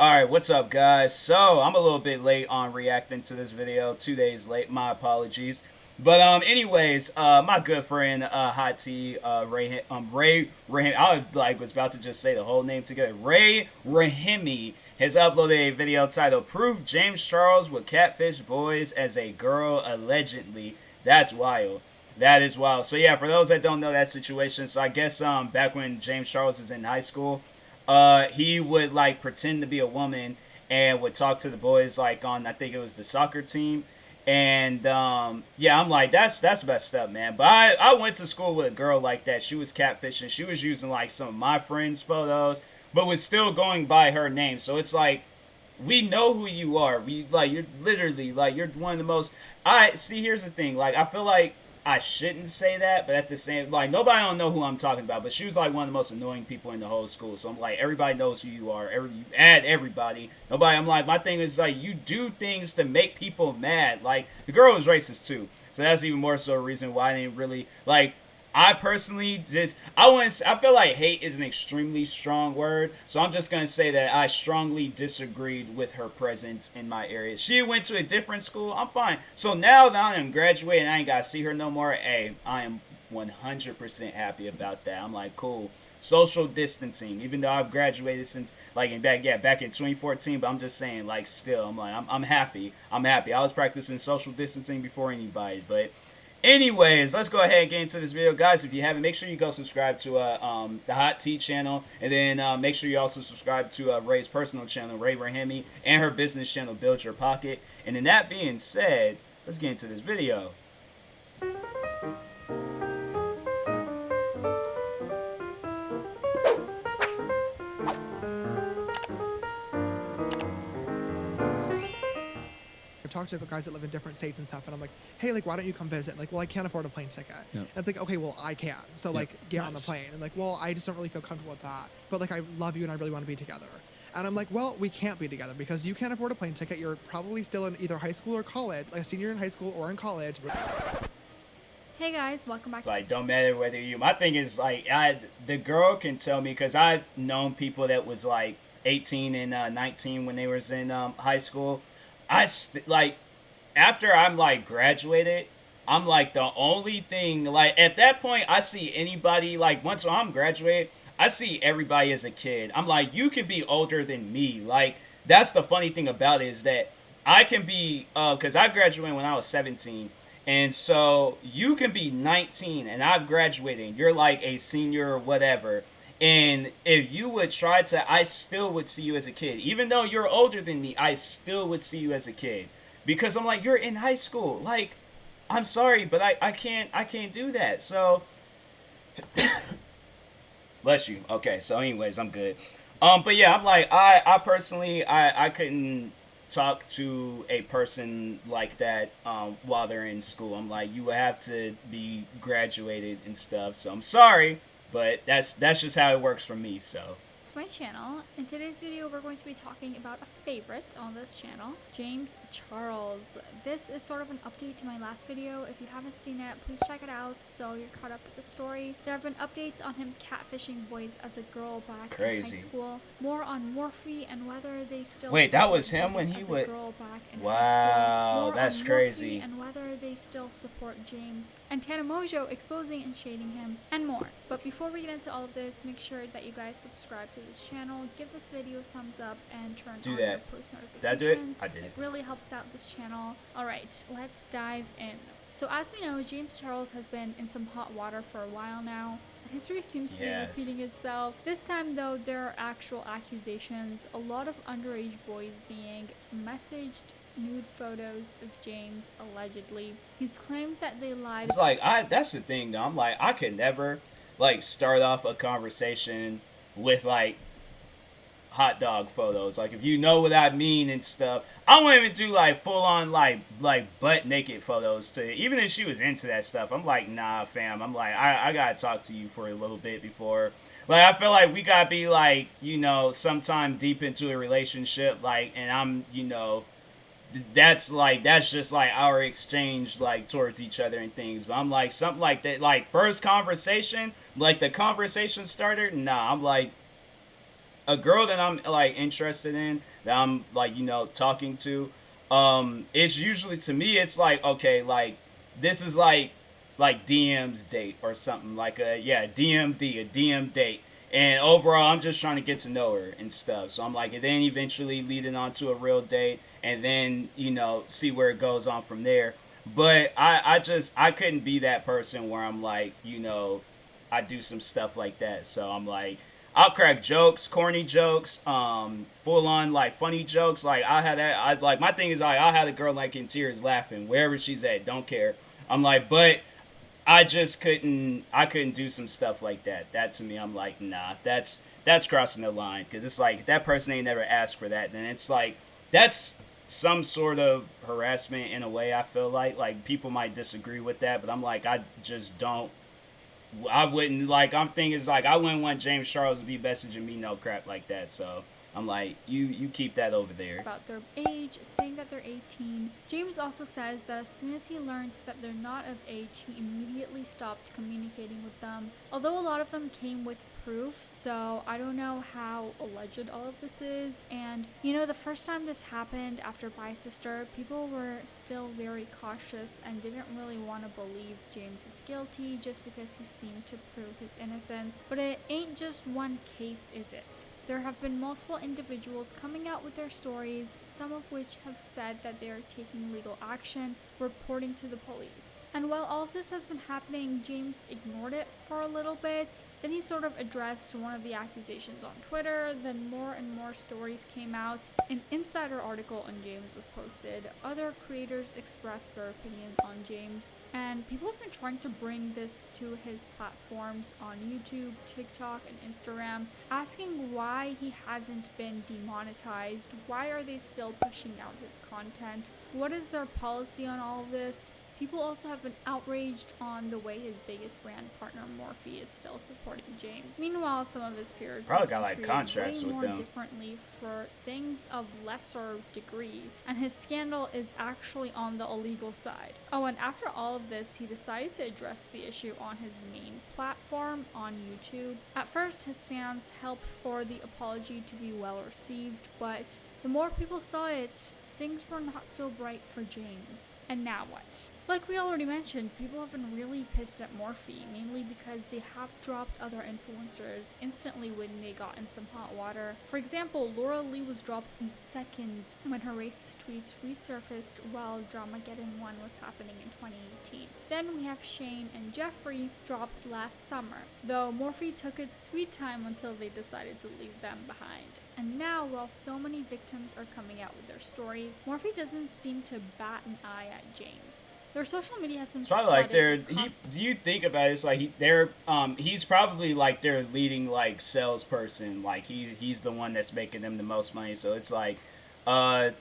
Alright, what's up guys? So, I'm a little bit late on reacting to this video, 2 days late, my apologies. But anyways, my good friend Hot T Ray Rahim, was about to just say the whole name together. Ray Rahimi has uploaded a video titled "Proof James Charles with Catfish Boys as a Girl Allegedly." That's wild. That is wild. So yeah, for those that don't know that situation, so I guess back when James Charles is in high school, he would like pretend to be a woman and would talk to the boys like on, I think it was the soccer team. And yeah, I'm like, that's messed up, man. But I went to school with a girl like that. She was catfishing. She was using like some of my friends' photos, but was still going by her name. So it's like, we know who you are. We like, you're literally like, you're one of the most. I see. Here's the thing. Like, I feel like I shouldn't say that, but at the same, like, nobody don't know who I'm talking about. But she was like one of the most annoying people in the whole school. So I'm like, everybody knows who you are. You add everybody. Nobody. I'm like, my thing is like, you do things to make people mad. Like, the girl was racist too, so that's even more so a reason why I didn't really like. I personally just I feel like hate is an extremely strong word, so I'm just gonna say that I strongly disagreed with her presence in my area. She went to a different school. I'm fine. So now that I'm graduating, I ain't gotta see her no more. Hey, I am 100% happy about that. I'm like, cool. Social distancing, even though I've graduated since like back in 2014, but I'm just saying, like, still, I'm like, I'm happy. I'm happy. I was practicing social distancing before anybody, but anyways, let's go ahead and get into this video, guys. If you haven't, make sure you go subscribe to the Hot Tea channel, and then make sure you also subscribe to Ray's personal channel, Ray Rahimi, and her business channel, Build Your Pocket. And then that being said, let's get into this video. I've talked to guys that live in different states and stuff, and I'm like, hey, like, why don't you come visit? And like, well, I can't afford a plane ticket. Yep. And it's like, okay, well, I can. So like, get on the plane. And like, well, I just don't really feel comfortable with that. But like, I love you and I really want to be together. And I'm like, well, we can't be together because you can't afford a plane ticket. You're probably still in either high school or college, like a senior in high school or in college. Hey guys, welcome back. It's like, don't matter whether you. My thing is like, the girl can tell me, because I've known people that was like 18 and 19 when they was in high school. Like, after I'm like graduated, I'm like, the only thing, like, at that point, I see anybody, like, once I'm graduated, I see everybody as a kid. I'm like, you can be older than me. Like, that's the funny thing about it, is that I can be, because I graduated when I was 17. And so you can be 19 and I've graduated. You're like a senior or whatever. And if you would try to, I still would see you as a kid. Even though you're older than me, I still would see you as a kid. Because I'm like, you're in high school. Like, I'm sorry, but I can't do that. So, bless you. Okay, so anyways, I'm good. But yeah, I'm like, I personally, I couldn't talk to a person like that while they're in school. I'm like, you would have to be graduated and stuff. So I'm sorry, but that's just how it works for me. So It's my channel. In today's video, we're going to be talking about a favorite on this channel, James Charles. This is sort of an update to my last video. If you haven't seen it, please check it out so you're caught up with the story. There have been updates on him catfishing boys as a girl back in high school. More on Morphy and whether they still. Wait, that was him when he would. Wow, that's crazy. And whether they still support James, and TMossBoss exposing and shading him, and more. But before we get into all of this, make sure that you guys subscribe to this channel, give this video a thumbs up, and turn on your post notifications. Did I do it? I did it. It really helps out this channel. Alright, let's dive in. So as we know, James Charles has been in some hot water for a while now. History seems to be repeating itself. This time though, there are actual accusations. A lot of underage boys being messaged nude photos of James, allegedly. He's claimed that they lied. It's like, that's the thing though. I'm like, I could never like start off a conversation with like hot dog photos. Like, if you know what I mean and stuff. I won't even do like full on like butt naked photos to, even if she was into that stuff. I'm like, nah fam. I'm like, I gotta talk to you for a little bit before, like, I feel like we gotta be like, you know, sometime deep into a relationship, like, and I'm, you know, that's just like our exchange like towards each other and things. But I'm like, something like that, like first conversation, like the conversation starter, nah. I'm like, a girl that I'm like interested in, that I'm like, you know, talking to, it's usually, to me, it's like, okay, like this is like DM's date or something, like a, yeah, DMD, a DM date. And overall, I'm just trying to get to know her and stuff. So I'm like, and then eventually leading on to a real date, and then, you know, see where it goes on from there. But I couldn't be that person where I'm like, you know, I do some stuff like that. So I'm like, I'll crack jokes, corny jokes, full on like funny jokes. Like I had that. I like, my thing is like, I had a girl like in tears laughing wherever she's at. Don't care. I'm like, but I just couldn't. I couldn't do some stuff like that. That to me, I'm like, nah. That's crossing the line, because it's like that person ain't never asked for that. Then it's like that's some sort of harassment in a way. I feel like people might disagree with that, but I'm like, I just don't. I wouldn't like. I'm thinking it's like I wouldn't want James Charles to be messaging me no crap like that. So I'm like, you keep that over there. About their age, saying that they're 18. James also says that as soon as he learned that they're not of age, he immediately stopped communicating with them. Although a lot of them came with proof, so I don't know how alleged all of this is. And you know, the first time this happened after Bye Sister, people were still very cautious and didn't really want to believe James is guilty just because he seemed to prove his innocence. But it ain't just one case, is it? There have been multiple individuals coming out with their stories, some of which have said that they are taking legal action, reporting to the police. And while all of this has been happening, James ignored it for a little bit. Then he sort of addressed one of the accusations on Twitter. Then more and more stories came out. An insider article on James was posted. Other creators expressed their opinion on James. And people have been trying to bring this to his platforms on YouTube, TikTok, and Instagram, asking why he hasn't been demonetized. Why are they still pushing out his content? What is their policy on all of this? People also have been outraged on the way his biggest brand partner Morphy is still supporting James. Meanwhile, some of his peers probably got like contracts way with more them differently for things of lesser degree, and his scandal is actually on the illegal side. Oh, and after all of this, he decided to address the issue on his main platform on YouTube. At first, his fans helped for the apology to be well received, but the more people saw it, things were not so bright for James. And now what? Like we already mentioned, people have been really pissed at Morphy, mainly because they have dropped other influencers instantly when they got in some hot water. For example, Laura Lee was dropped in seconds when her racist tweets resurfaced while Dramageddon 1 was happening in 2018. Then we have Shane and Jeffrey dropped last summer, though Morphy took its sweet time until they decided to leave them behind. And now, while so many victims are coming out with their stories, Morphy doesn't seem to bat an eye at James. Their social media has been it's probably like they're you think about it, it's like he's probably like their leading like salesperson. Like he's the one that's making them the most money. So it's like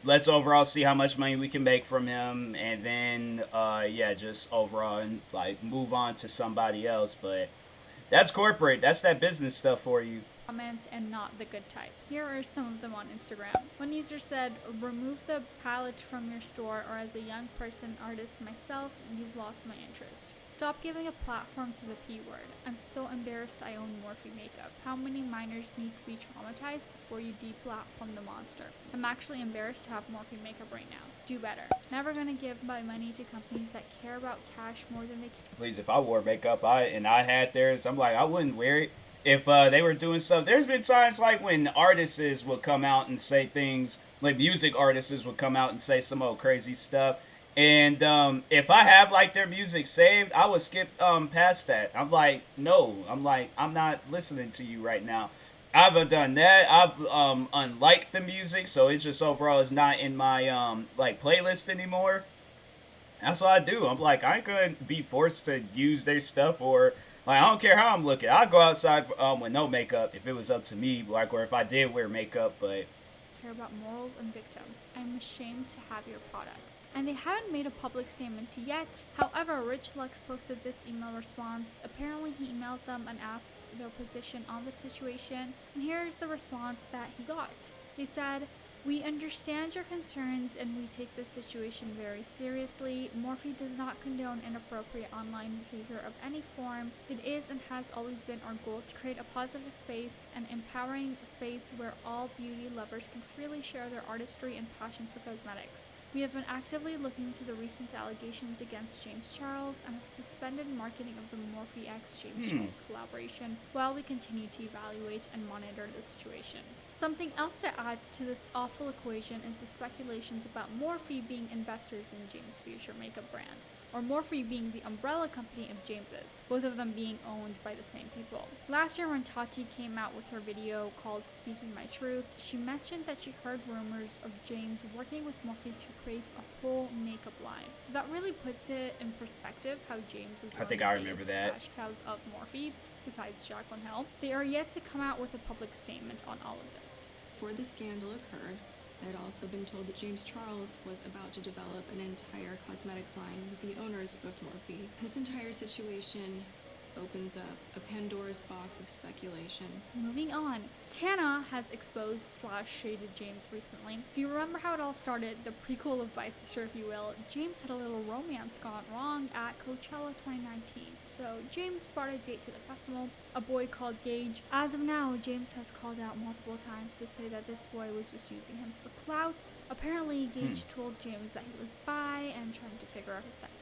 let's overall see how much money we can make from him, and then yeah, just overall and like move on to somebody else. But that's corporate. That's that business stuff for you. Comments and not the good type. Here are some of them on Instagram. One user said, remove the palette from your store, or as a young person artist myself, you've lost my interest. Stop giving a platform to the P word. I'm so embarrassed I own Morphy makeup. How many minors need to be traumatized before you deplatform the monster? I'm actually embarrassed to have Morphy makeup right now. Do better. Never gonna give my money to companies that care about cash more than they care. Please, if I wore makeup and I had theirs, I'm like, I wouldn't wear it. If they were doing stuff, there's been times like when artists would come out and say things, like music artists would come out and say some old crazy stuff, and if I have like their music saved, I would skip past that. I'm like, no, I'm not listening to you right now. I've done that. I've unliked the music, so it just overall is not in my like playlist anymore. That's what I do. I'm like, I ain't gonna be forced to use their stuff, or like, I don't care how I'm looking. I'd go outside with no makeup if it was up to me, like, or if I did wear makeup, but... Care about morals and victims. I'm ashamed to have your product. And they haven't made a public statement yet. However, Rich Lux posted this email response. Apparently, he emailed them and asked their position on the situation. And here's the response that he got. They said, We understand your concerns and we take this situation very seriously. Morphe does not condone inappropriate online behavior of any form. It is and has always been our goal to create a positive space, an empowering space where all beauty lovers can freely share their artistry and passion for cosmetics. We have been actively looking into the recent allegations against James Charles and have suspended marketing of the Morphe X James Charles collaboration while we continue to evaluate and monitor the situation. Something else to add to this awful equation is the speculations about Morphe being investors in James' future makeup brand, or Morphe being the umbrella company of James's, both of them being owned by the same people. Last year when Tati came out with her video called Speaking My Truth, she mentioned that she heard rumors of James working with Morphe to create a whole makeup line. So that really puts it in perspective how James is one of the biggest cash cows of Morphe, besides Jaclyn Hill. They are yet to come out with a public statement on all of this. Before the scandal occurred, I had also been told that James Charles was about to develop an entire cosmetics line with the owners of Morphe. This entire situation opens up a Pandora's box of speculation. Moving on, Tana has exposed/shaded James recently. If you remember how it all started, the prequel of Vice Sister, if you will, James had a little romance gone wrong at Coachella 2019. So James brought a date to the festival, a boy called Gage. As of now, James has called out multiple times to say that this boy was just using him for clout. Apparently, Gage told James that he was bi and trying to figure out his sexuality.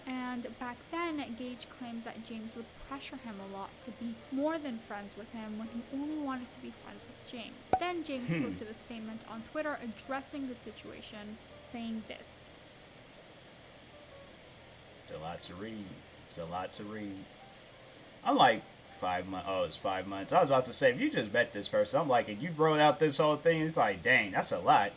And back then, Gage claimed that James would pressure him a lot to be more than friends with him when he only wanted to be friends with James. Then James posted a statement on Twitter addressing the situation, saying this. It's a lot to read. It's a lot to read. I'm like 5 months. Oh, it's 5 months. I was about to say, if you just met this person, I'm like, if you wrote out this whole thing, it's like, dang, that's a lot.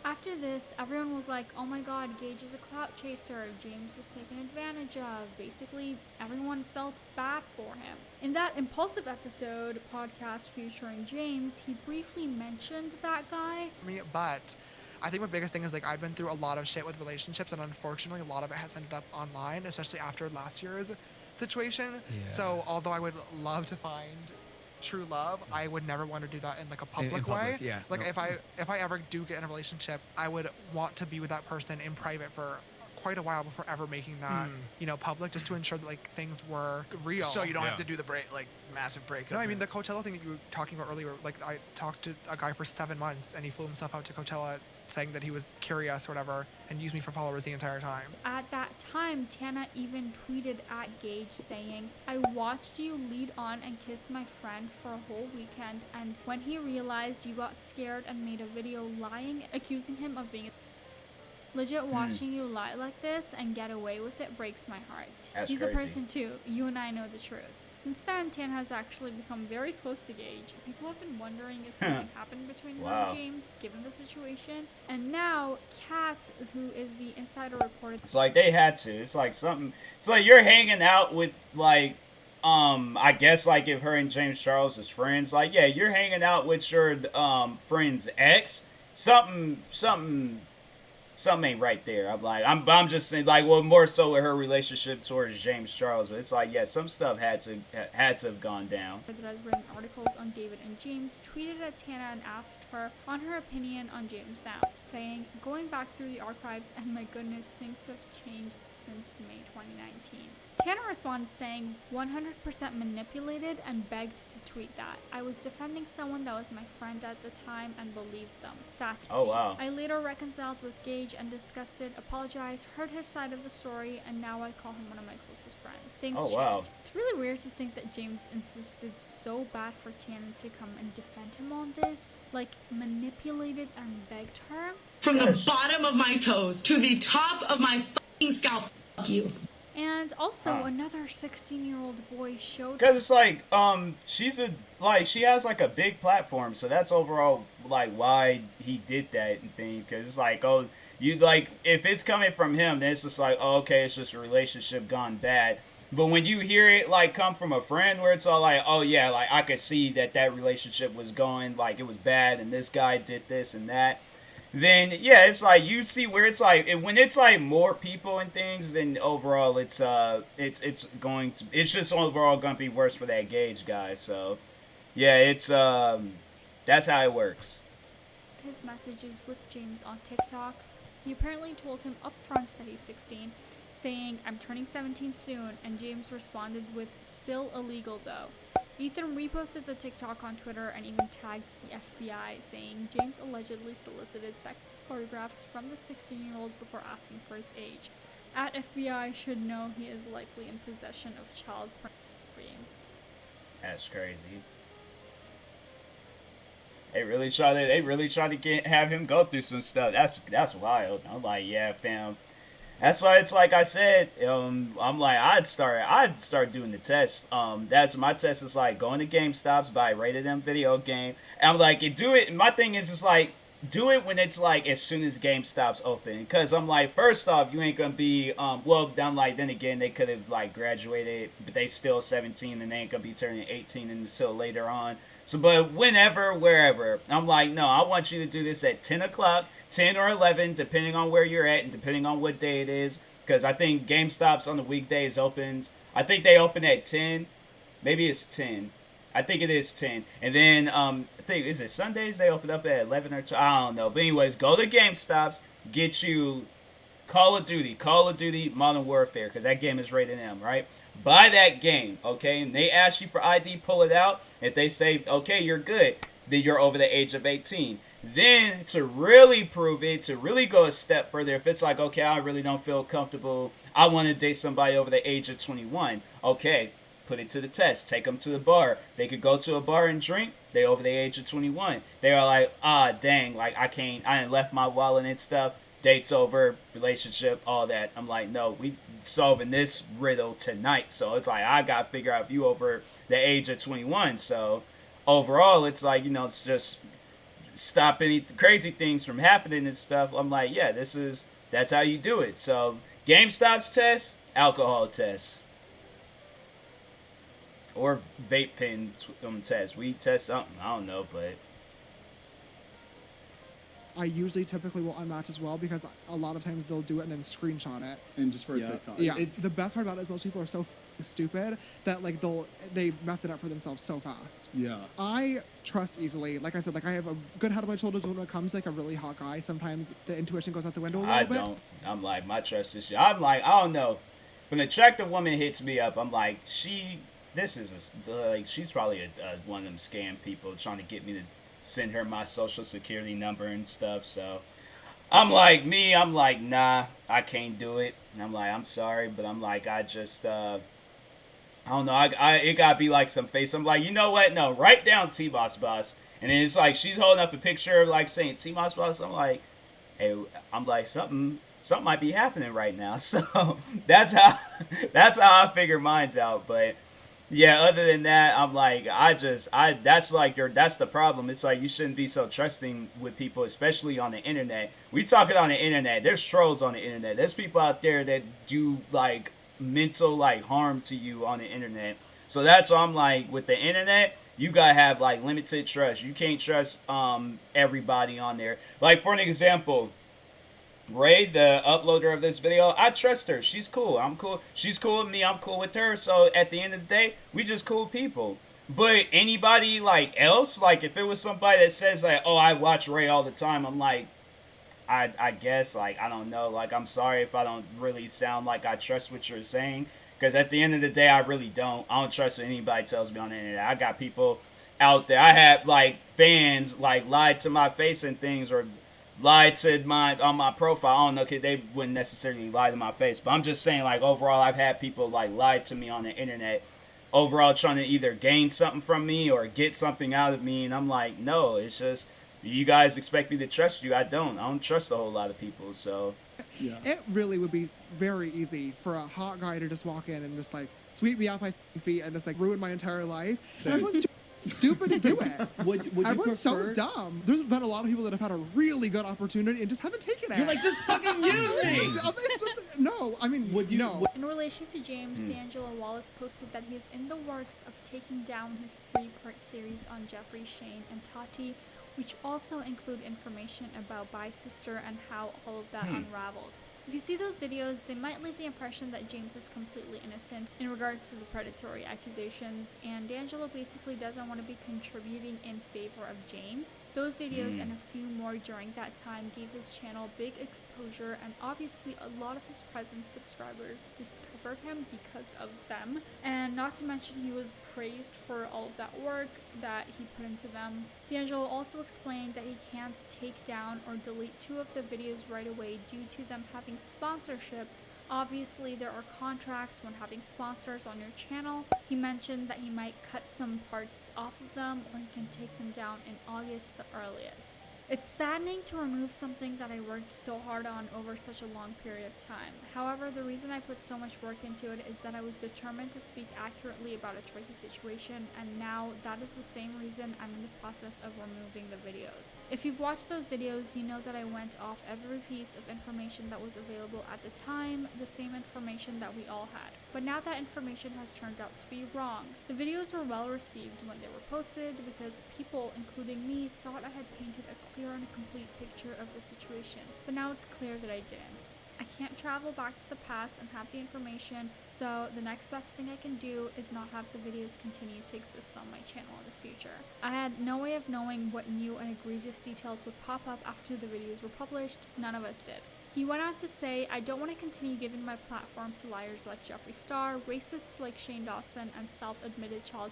After this, everyone was like, oh my god, Gage is a clout chaser, James was taken advantage of. Basically, everyone felt bad for him. In that Impulsive episode, podcast featuring James, he briefly mentioned that guy. But I think my biggest thing is, like, I've been through a lot of shit with relationships, and unfortunately a lot of it has ended up online, especially after last year's situation. Yeah. So although I would love to find true love, I would never want to do that in like a public way. Yeah. Like if I ever do get in a relationship, I would want to be with that person in private for quite a while before ever making that public, just to ensure that like things were real. So you don't have to do the massive breakup. No, I mean the Coachella thing that you were talking about earlier. Like I talked to a guy for 7 months and he flew himself out to Coachella, saying that he was curious or whatever, and used me for followers the entire time. At that time, Tana even tweeted at Gage saying, I watched you lead on and kiss my friend for a whole weekend, and when he realized you got scared and made a video lying, accusing him of being legit. Watching you lie like this and get away with it breaks my heart. He's crazy. A person too. You and I know the truth. Since then, Tan has actually become very close to Gage. People have been wondering if something happened between him and James, given the situation. And now, Kat, who is the insider reporter... It's like they had to. It's like something... It's like you're hanging out with, like... I guess, like, if her and James Charles is friends, like, yeah, you're hanging out with your, friend's ex. Something ain't right there. I'm just saying, like, well, more so with her relationship towards James Charles, but it's like, yeah, some stuff had to have gone down. That has written articles on David and James, tweeted at Tana and asked her on her opinion on James now, saying, going back through the archives, and my goodness, things have changed since May 2019. Tana responded saying, 100% manipulated, and begged to tweet that. I was defending someone that was my friend at the time and believed them. Sad to see. Wow. I later reconciled with Gage and discussed it, apologized, heard his side of the story, and now I call him one of my closest friends. Things changed. Wow. It's really weird to think that James insisted so bad for Tana to come and defend him on this. Like, manipulated and begged her. From the bottom of my toes to the top of my fucking scalp. Fuck you. And also, another 16-year-old boy showed... Because it's like, she has, like, a big platform, so that's overall, like, why he did that and things. Because it's like, oh, you, like, if it's coming from him, then it's just like, oh, okay, it's just a relationship gone bad. But when you hear it, like, come from a friend where it's all like, oh, yeah, like, I could see that relationship was going, like, it was bad, and this guy did this and that. Then, yeah, it's like, you see where it's like, when it's like more people and things, then overall it's just overall going to be worse for that Gage guy. So, yeah, it's, that's how it works. his messages with James on TikTok. He apparently told him upfront that he's 16, saying, "I'm turning 17 soon," and James responded with, "Still illegal though." Ethan reposted the TikTok on Twitter and even tagged the FBI, saying James allegedly solicited sex photographs from the 16-year-old before asking for his age. At FBI should know he is likely in possession of child pornography. That's crazy. They really try to have him go through some stuff. That's wild. I'm like, yeah, fam. That's why it's like I said. I'm like, I'd start doing the test. That's my test is like going to GameStops, buy a rated M video game. And I'm like, do it. My thing is like, do it when it's like as soon as GameStop's open. Cause I'm like, first off, you ain't gonna be well. I'm like, then again, they could have like graduated, but they still 17 and they ain't gonna be turning 18 until later on. So, but whenever, wherever, I'm like, no, I want you to do this at 10 o'clock, 10 or 11, depending on where you're at and depending on what day it is. Because I think GameStop's on the weekdays opens. I think they open at 10. Maybe it's 10. I think it is 10. And then, I think, is it Sundays they open up at 11 or 12? I don't know. But anyways, go to GameStop's, get you Call of Duty Modern Warfare, because that game is rated M, right? Buy that game, okay? And they ask you for ID, pull it out. If they say, okay, you're good, then you're over the age of 18. Then, to really prove it, to really go a step further, if it's like, okay, I really don't feel comfortable, I want to date somebody over the age of 21, okay, put it to the test. Take them to the bar. They could go to a bar and drink. They over the age of 21. They are like, dang, like, I ain't left my wallet and stuff. Date's over, relationship, all that. I'm like, no, we solving this riddle tonight. So it's like, I got to figure out if you over the age of 21. So overall, it's like, it's just stop any crazy things from happening and stuff. I'm like, yeah, that's how you do it. So GameStop's test, alcohol test. Or vape pen test. We test something. I don't know, but I usually typically will unmatch as well because a lot of times they'll do it and then screenshot it. And just for a TikTok. Yeah. The best part about it is most people are so stupid that like they mess it up for themselves so fast. Yeah. I trust easily. Like I said, like I have a good head on my shoulders when it comes to like a really hot guy. Sometimes the intuition goes out the window a little bit. I don't. I'm like, my trust is. I'm like, I don't know. When an attractive woman hits me up, I'm like, she's probably one of them scam people trying to get me to send her my social security number and stuff. So I'm like, nah, I can't do it. And I'm like, I'm sorry, but I'm like, I just I don't know. It gotta be like some face. I'm like, you know what? No, write down TMossBoss. And then it's like she's holding up a picture of like saying TMossBoss. I'm like, hey, I'm like something might be happening right now. So that's how I figure mine's out. But yeah, other than that, I'm like, that's the problem. It's like you shouldn't be so trusting with people, especially on the internet. We talking on the internet. There's trolls on the internet. There's people out there that do like mental like harm to you on the internet. So that's why I'm like, with the internet, you gotta have like limited trust. You can't trust everybody on there. Like for an example, Ray, the uploader of this video, I trust her. She's cool. I'm cool. She's cool with me. I'm cool with her. So at the end of the day, we just cool people. But anybody like else, like if it was somebody that says like, oh, I watch Ray all the time, I'm like, I guess, like, I don't know. Like, I'm sorry if I don't really sound like I trust what you're saying. Because at the end of the day, I really don't. I don't trust what anybody tells me on the internet. I got people out there. I had like fans like lied to my face and things, or lied to on my profile. I don't know, they wouldn't necessarily lie to my face, but I'm just saying, like, overall, I've had people like lie to me on the internet, overall trying to either gain something from me or get something out of me, and I'm like, no, it's just you guys expect me to trust you. I don't trust a whole lot of people. So yeah, it really would be very easy for a hot guy to just walk in and just like sweep me off my feet and just like ruin my entire life. And everyone's stupid to do it. Everyone's so dumb. There's been a lot of people that have had a really good opportunity and just haven't taken it. You're like, just fucking use me. No, I mean, no. In relation to James, Dangelo Wallace posted that he is in the works of taking down his 3-part series on Jeffrey, Shane, and Tati, which also include information about Sister and how all of that unraveled. If you see those videos, they might leave the impression that James is completely innocent in regards to the predatory accusations, and D'Angelo basically doesn't want to be contributing in favor of James. Those videos and a few more during that time gave his channel big exposure, and obviously a lot of his present subscribers discovered him because of them. And not to mention, he was praised for all of that work that he put into them. D'Angelo also explained that he can't take down or delete 2 of the videos right away due to them having sponsorships. Obviously, there are contracts when having sponsors on your channel. He mentioned that he might cut some parts off of them, or he can take them down in August the earliest. It's saddening to remove something that I worked so hard on over such a long period of time. However, the reason I put so much work into it is that I was determined to speak accurately about a tricky situation, and now that is the same reason I'm in the process of removing the videos. If you've watched those videos, you know that I went off every piece of information that was available at the time, the same information that we all had. But now that information has turned out to be wrong. The videos were well received when they were posted because people, including me, thought I had painted a clear and complete picture of the situation. But now it's clear that I didn't. I can't travel back to the past and have the information, so the next best thing I can do is not have the videos continue to exist on my channel in the future. I had no way of knowing what new and egregious details would pop up after the videos were published. None of us did. He went on to say, I don't want to continue giving my platform to liars like Jeffree Star, racists like Shane Dawson, and self-admitted child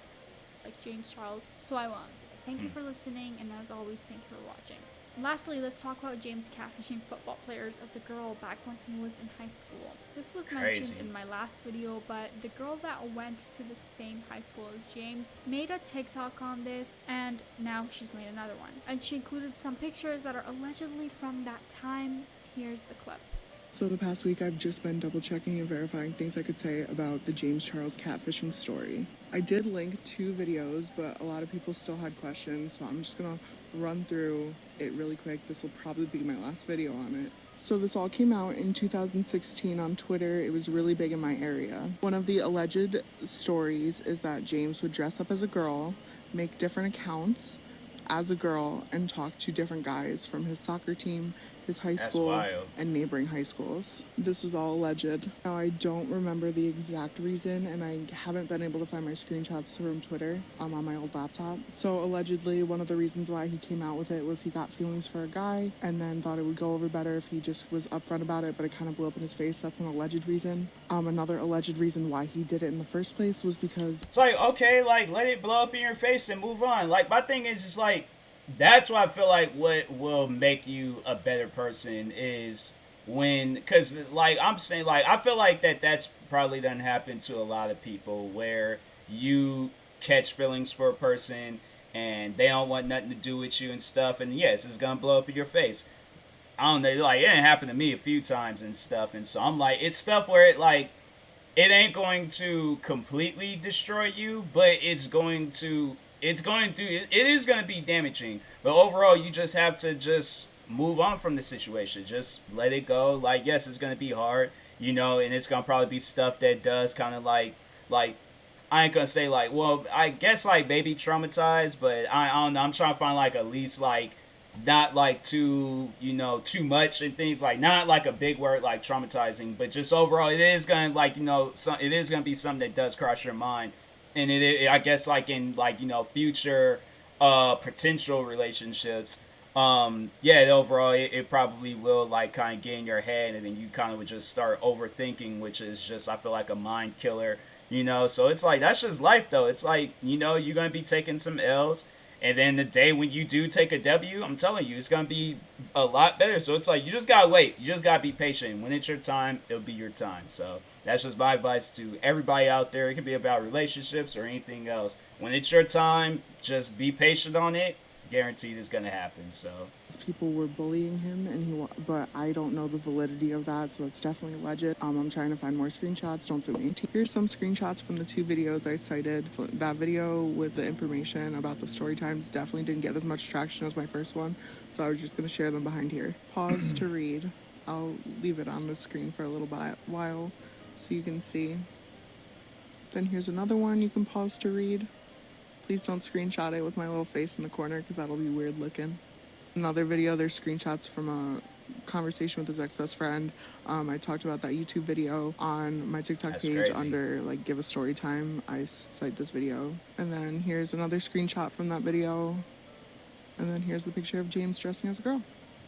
like James Charles, so I won't. Thank you for listening, and as always, thank you for watching. Lastly, let's talk about James catfishing football players as a girl back when he was in high school. This was mentioned in my last video, but the girl that went to the same high school as James made a TikTok on this, and now she's made another one. And she included some pictures that are allegedly from that time. Here's the clip. So the past week I've just been double checking and verifying things I could say about the James Charles catfishing story. I did link 2 videos, but a lot of people still had questions, so I'm just gonna run through it really quick. This will probably be my last video on it. So this all came out in 2016 on Twitter. It was really big in my area. One of the alleged stories is that James would dress up as a girl, make different accounts as a girl, and talk to different guys from his soccer team, his high school, and neighboring high schools. This is all alleged. Now, I don't remember the exact reason, and I haven't been able to find my screenshots from Twitter on my old laptop. So allegedly, one of the reasons why he came out with it was he got feelings for a guy and then thought it would go over better if he just was upfront about it, but it kind of blew up in his face. That's an alleged reason. Another alleged reason why he did it in the first place was because... It's like, okay, like, let it blow up in your face and move on. Like, my thing is just like, that's why I feel like what will make you a better person is when, because like I'm saying, like I feel like that's probably doesn't happen to a lot of people, where you catch feelings for a person and they don't want nothing to do with you and stuff, and yes, it's gonna blow up in your face. I don't know, like it didn't happen to me a few times and stuff, and so I'm like, it's stuff where it like it ain't going to completely destroy you, but it is going to be damaging. But overall, you just have to just move on from the situation. Just let it go. Like, yes, it's going to be hard, you know, and it's going to probably be stuff that does kind of like, I ain't going to say like, well, I guess like maybe traumatized, but I don't know. I'm trying to find like at least like, not like too, you know, too much and things, like not like a big word like traumatizing, but just overall, it is going to like, you know, it is going to be something that does cross your mind. And I guess like in like, you know, future potential relationships, yeah, overall it probably will like kind of get in your head, and then you kind of would just start overthinking, which is just, I feel like, a mind killer, you know. So it's like, that's just life though. It's like, you know, you're gonna be taking some L's, and then the day when you do take a W, I'm telling you, it's gonna be a lot better. So it's like, you just gotta wait, you just gotta be patient. When it's your time, it'll be your time. So that's just my advice to everybody out there. It could be about relationships or anything else. When it's your time, just be patient on it. Guaranteed it's gonna happen. So people were bullying him, but I don't know the validity of that, so that's definitely alleged. I'm trying to find more screenshots. Don't sue me. Here's some screenshots from the 2 videos I cited. That video with the information about the story times definitely didn't get as much traction as my first one, so I was just gonna share them behind here. Pause to read. I'll leave it on the screen for a little while so you can see. Then here's another one you can pause to read. Please don't screenshot it with my little face in the corner, because that'll be weird looking. Another video, there's screenshots from conversation with his ex-best friend. I talked about that YouTube video on my TikTok That's page crazy. under like give a story time. I cite this video. And then here's another screenshot from that video. And then here's the picture of James dressing as a girl.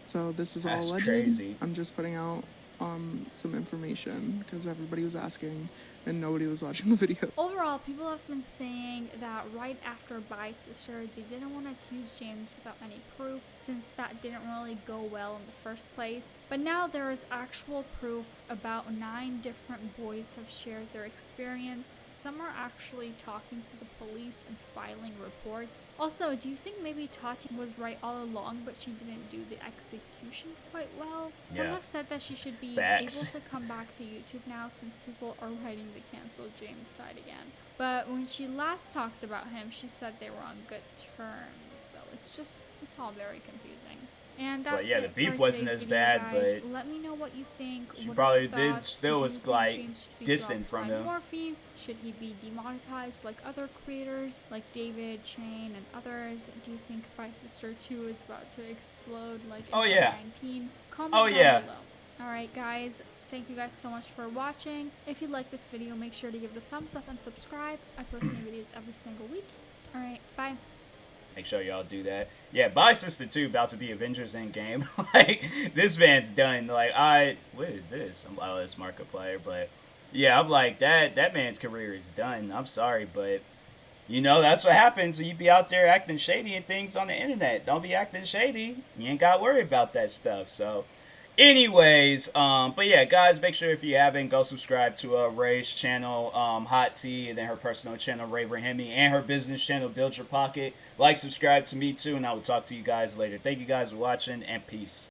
So this is all That's alleged. crazy. I'm just putting out some information because everybody was asking and nobody was watching the video. Overall, people have been saying that right after Bye Sister, they didn't want to accuse James without any proof, since that didn't really go well in the first place. But now there is actual proof. About 9 different boys have shared their experience. Some are actually talking to the police and filing reports. Also, do you think maybe Tati was right all along, but she didn't do the execution quite well? Some have said that she should be able to come back to YouTube now, since people are writing the cancel James died again. But when she last talked about him, she said they were on good terms. So it's all very confusing. And that's so, yeah, the beef wasn't as bad, guys. but let me know what you think. she What probably are your thoughts? still Do you was think like James should be distant dropped from by them. Morphy? Should he be demonetized like other creators like David, Shane, and others? Do you think Bye Sister 2 is about to explode like in 2019? Comment down below. Alright guys, thank you guys so much for watching. If you like this video, make sure to give it a thumbs up and subscribe. I post new videos every single week. Alright, bye. Make sure y'all do that. Yeah, Bye Sister 2 about to be Avengers Endgame. Like, this man's done. Like, what is this? Oh, it's Markiplier, but yeah, I'm like, that man's career is done. I'm sorry, but you know, that's what happens when you be out there acting shady and things on the internet. Don't be acting shady. You ain't got to worry about that stuff. So, anyways, but yeah, guys, make sure if you haven't, go subscribe to Ray's channel, Hot Tea, and then her personal channel, Ray Rahimi, and her business channel, Build Your Pocket. Like, subscribe to me too, and I will talk to you guys later. Thank you guys for watching, and peace.